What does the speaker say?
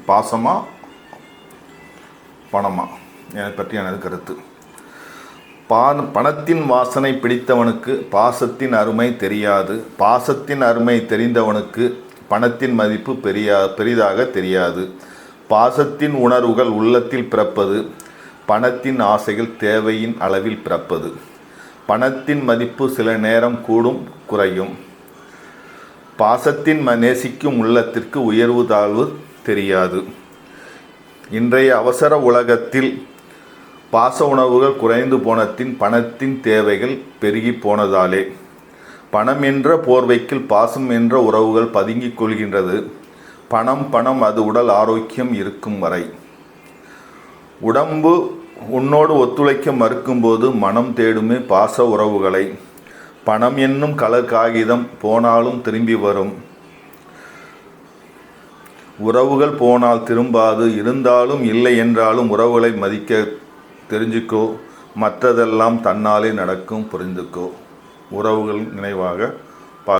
பாசமா பணமா என்னை பற்றி எனது கருத்து. பணத்தின் வாசனை பிடித்தவனுக்கு பாசத்தின் அருமை தெரியாது. பாசத்தின் அருமை தெரிந்தவனுக்கு பணத்தின் மதிப்பு பெரிதாக தெரியாது. பாசத்தின் உணர்வுகள் உள்ளத்தில் பிறப்பது, பணத்தின் ஆசைகள் தேவையின் அளவில் பிறப்பது. பணத்தின் மதிப்பு சில நேரம் கூடும் குறையும். பாசத்தின் நேசிக்கும் உள்ளத்திற்கு உயர்வு தாழ்வு தெரியாது. இன்றைய அவசர உலகத்தில் பாச உணர்வுகள் குறைந்து போனதின் பணத்தின் தேவைகள் பெருகி போனதாலே பணம் என்ற போர்வைக்கில் பாசம் என்ற உறவுகள் பதுங்கிக் கொள்கின்றது. பணம் அது உடல் ஆரோக்கியம் இருக்கும் வரை. உடம்பு உன்னோடு ஒத்துழைக்க மறுக்கும்போது மனம் தேடுமே பாச உறவுகளை. பணம் என்னும் கலர் காகிதம் போனாலும் திரும்பி வரும். உறவுகள் போனால் திரும்பாது. இருந்தாலும் இல்லை என்றாலும் உறவுகளை மதிக்க தெரிஞ்சுக்கோ. மற்றதெல்லாம் தன்னாலே நடக்கும், புரிந்துக்கோ. உறவுகள் நினைவாக